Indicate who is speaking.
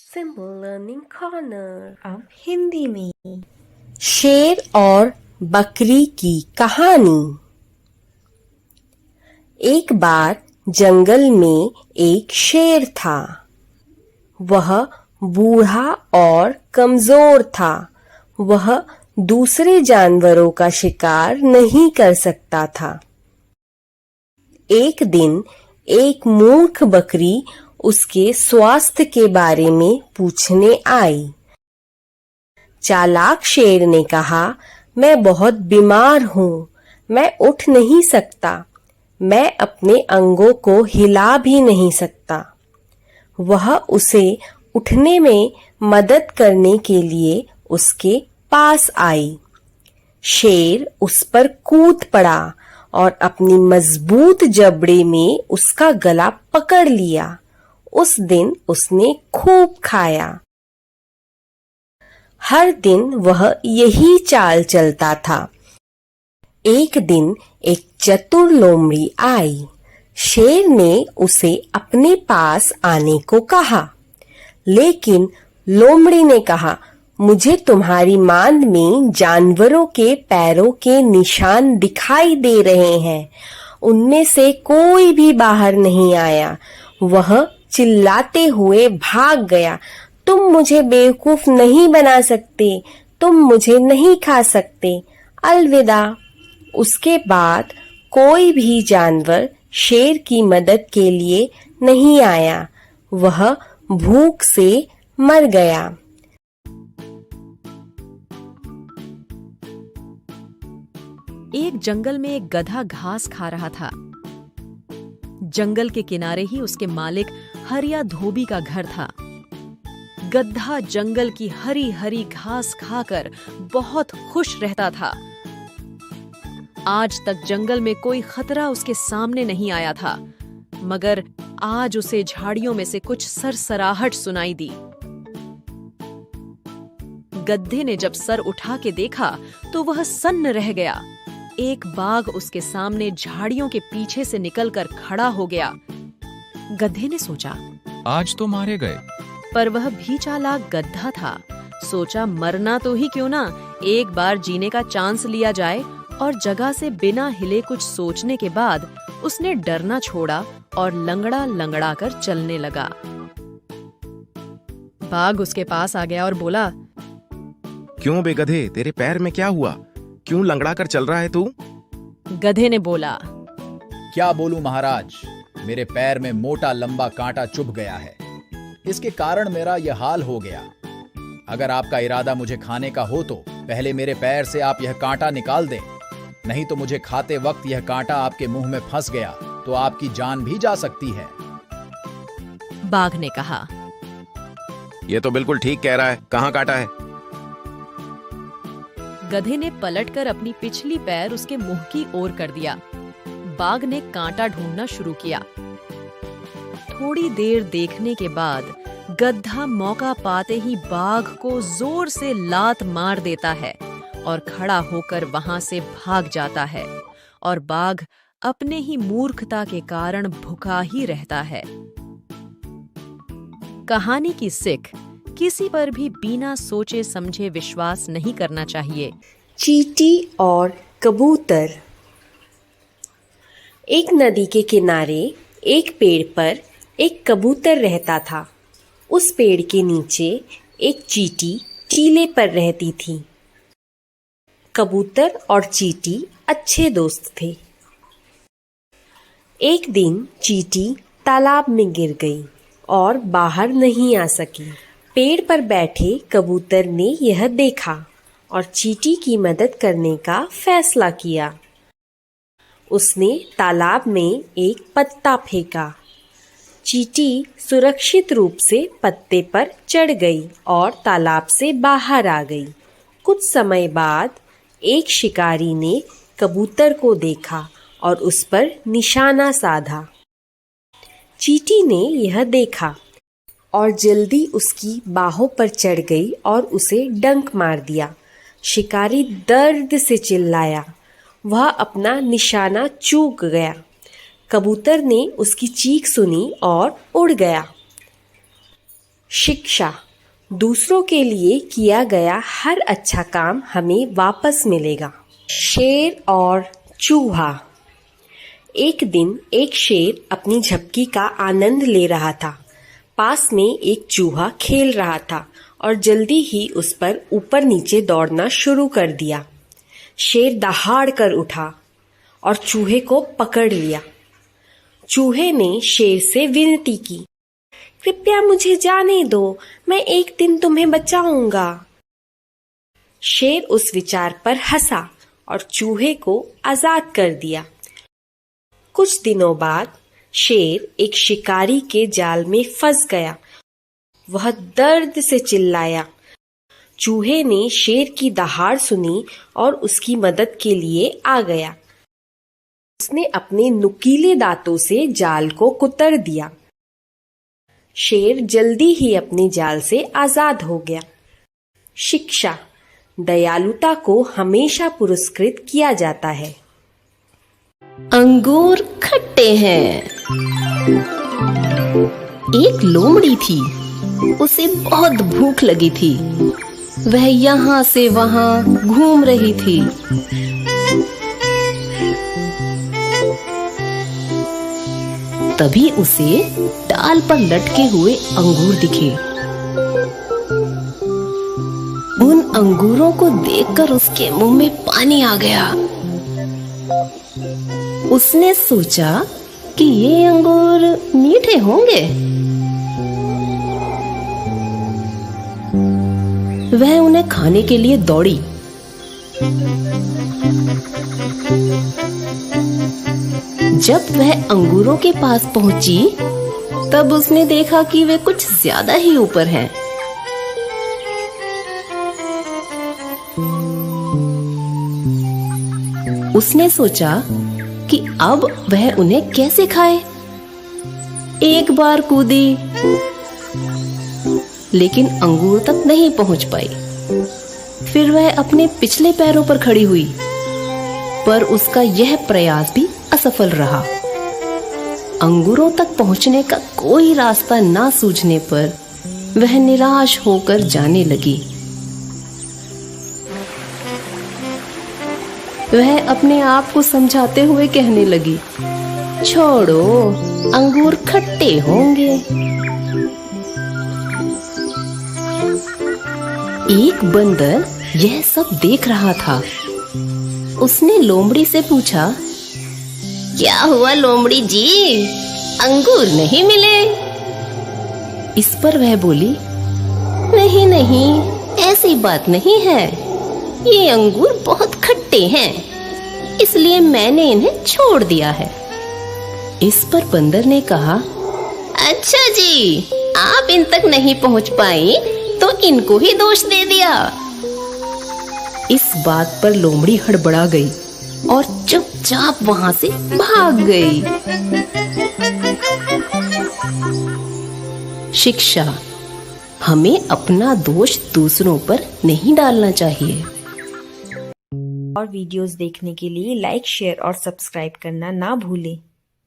Speaker 1: Simple learning corner.
Speaker 2: अब हिंदी में।
Speaker 1: शेर और बकरी की कहानी। एक बार जंगल में एक शेर था। वह बूढ़ा और कमजोर था। वह दूसरे जानवरों का शिकार नहीं कर सकता था। एक दिन एक मूर्ख बकरी उसके स्वास्थ्य के बारे में पूछने आई। चालाक शेर ने कहा, मैं बहुत बीमार हूँ, मैं उठ नहीं सकता, मैं अपने अंगों को हिला भी नहीं सकता। वह उसे उठने में मदद करने के लिए उसके पास आई। शेर उस पर कूद पड़ा और अपनी मजबूत जबड़े में उसका गला पकड़ लिया। उस दिन उसने खूब खाया। हर दिन वह यही चाल चलता था। एक दिन एक चतुर लोमड़ी आई। शेर ने उसे अपने पास आने को कहा, लेकिन लोमड़ी ने कहा, मुझे तुम्हारी मांद में जानवरों के पैरों के निशान दिखाई दे रहे हैं। उनमें से कोई भी बाहर नहीं आया। वह चिल्लाते हुए भाग गया। तुम मुझे बेवकूफ नहीं बना सकते, तुम मुझे नहीं खा सकते, अलविदा। उसके बाद कोई भी जानवर शेर की मदद के लिए नहीं आया। वह भूख से मर गया।
Speaker 3: एक जंगल में एक गधा घास खा रहा था। जंगल के किनारे ही उसके मालिक हरिया धोबी का घर था। गधा जंगल की हरी हरी घास खाकर बहुत खुश रहता था। आज तक जंगल में कोई खतरा उसके सामने नहीं आया था, मगर आज उसे झाड़ियों में से कुछ सरसराहट सुनाई दी। गधे ने जब सर उठा के देखा तो वह सन्न रह गया। एक बाघ उसके सामने झाड़ियों के पीछे से निकलकर खड़ा हो गया। गधे ने सोचा,
Speaker 4: आज तो मारे गए।
Speaker 3: पर वह भी चालाक गधा था। सोचा, मरना तो ही क्यों ना, एक बार जीने का चांस लिया जाए। और जगह से बिना हिले कुछ सोचने के बाद उसने डरना छोड़ा और लंगड़ा लंगड़ा कर चलने लगा। बाघ उसके पास आ गया और बोला,
Speaker 5: क्यों बे गधे, तेरे पैर में क्या हुआ? क्यों लंगड़ा कर चल रहा है तू?
Speaker 3: गधे ने बोला,
Speaker 6: क्या बोलूं महाराज, मेरे पैर में मोटा लंबा कांटा चुभ गया है। इसके कारण मेरा यह हाल हो गया। अगर आपका इरादा मुझे खाने का हो तो पहले मेरे पैर से आप यह कांटा निकाल दें, नहीं तो मुझे खाते वक्त यह कांटा आपके मुंह में फंस गया तो आपकी जान भी जा सकती है।
Speaker 3: बाघ ने कहा,
Speaker 5: ये तो बिल्कुल ठीक कह रहा है, कहाँ काटा है?
Speaker 3: गधे ने पलटकर अपनी पिछली पैर उसके मुंह की ओर कर दिया। बाघ ने कांटा ढूंढना शुरू किया। थोड़ी देर देखने के बाद गधा मौका पाते ही बाघ को जोर से लात मार देता है और खड़ा होकर वहां से भाग जाता है। और बाघ अपने ही मूर्खता के कारण भूखा ही रहता है। कहानी की सीख, किसी पर भी बिना सोचे समझे विश्वास नहीं करना चाहिए।
Speaker 1: चींटी और कबूतर। एक नदी के किनारे एक पेड़ पर एक कबूतर रहता था। उस पेड़ के नीचे एक चींटी टीले पर रहती थी। कबूतर और चींटी अच्छे दोस्त थे। एक दिन चींटी तालाब में गिर गई और बाहर नहीं आ सकी। पेड़ पर बैठे कबूतर ने यह देखा और चींटी की मदद करने का फैसला किया। उसने तालाब में एक पत्ता फेंका। चींटी सुरक्षित रूप से पत्ते पर चढ़ गई और तालाब से बाहर आ गई। कुछ समय बाद एक शिकारी ने कबूतर को देखा और उस पर निशाना साधा। चींटी ने यह देखा और जल्दी उसकी बाहों पर चढ़ गई और उसे डंक मार दिया। शिकारी दर्द से चिल्लाया। वह अपना निशाना चूक गया। कबूतर ने उसकी चीख सुनी और उड़ गया। शिक्षा, दूसरों के लिए किया गया हर अच्छा काम हमें वापस मिलेगा। शेर और चूहा। एक दिन एक शेर अपनी झपकी का आनंद ले रहा था। पास में एक चूहा खेल रहा था और जल्दी ही उस पर ऊपर नीचे दौड़ना शुरू कर दिया। शेर दहाड़ कर उठा और चूहे को पकड़ लिया। चूहे ने शेर से विनती की, कृपया मुझे जाने दो, मैं एक दिन तुम्हें बचाऊंगा। शेर उस विचार पर हंसा और चूहे को आजाद कर दिया। कुछ दिनों बाद शेर एक शिकारी के जाल में फंस गया। वह दर्द से चिल्लाया। चूहे ने शेर की दहाड़ सुनी और उसकी मदद के लिए आ गया। उसने अपने नुकीले दांतों से जाल को कुतर दिया। शेर जल्दी ही अपने जाल से आजाद हो गया। शिक्षा, दयालुता को हमेशा पुरस्कृत किया जाता है।
Speaker 2: अंगूर खट्टे हैं। एक लोमड़ी थी, उसे बहुत भूख लगी थी। वह यहाँ से वहाँ घूम रही थी। तभी उसे डाल पर लटके हुए अंगूर दिखे। उन अंगूरों को देखकर उसके मुंह में पानी आ गया। उसने सोचा कि ये अंगूर मीठे होंगे। वह उन्हें खाने के लिए दौड़ी। जब वह अंगूरों के पास पहुंची, तब उसने देखा कि वे कुछ ज्यादा ही ऊपर हैं। उसने सोचा कि अब वह उन्हें कैसे खाए। एक बार कूदी, लेकिन अंगूर तक नहीं पहुंच पाई। फिर वह अपने पिछले पैरों पर खड़ी हुई, पर उसका यह प्रयास भी असफल रहा। अंगूरों तक पहुंचने का कोई रास्ता ना सूझने पर वह निराश होकर जाने लगी। वह अपने आप को समझाते हुए कहने लगी, छोड़ो, अंगूर खट्टे होंगे। एक बंदर यह सब देख रहा था। उसने लोमड़ी से पूछा, क्या हुआ लोमड़ी जी, अंगूर नहीं मिले? इस पर वह बोली, नहीं नहीं, ऐसी बात नहीं है, ये अंगूर बहुत खट्टे हैं, इसलिए मैंने इन्हें छोड़ दिया है। इस पर बंदर ने कहा, अच्छा जी, आप इन तक नहीं पहुंच पाई तो इनको ही दोष दे दिया। इस बात पर लोमड़ी हड़बड़ा गई और चुपचाप वहां से भाग गई। शिक्षा, हमें अपना दोष दूसरों पर नहीं डालना चाहिए।
Speaker 1: और वीडियोस देखने के लिए लाइक, शेयर और सब्सक्राइब करना ना भूलें।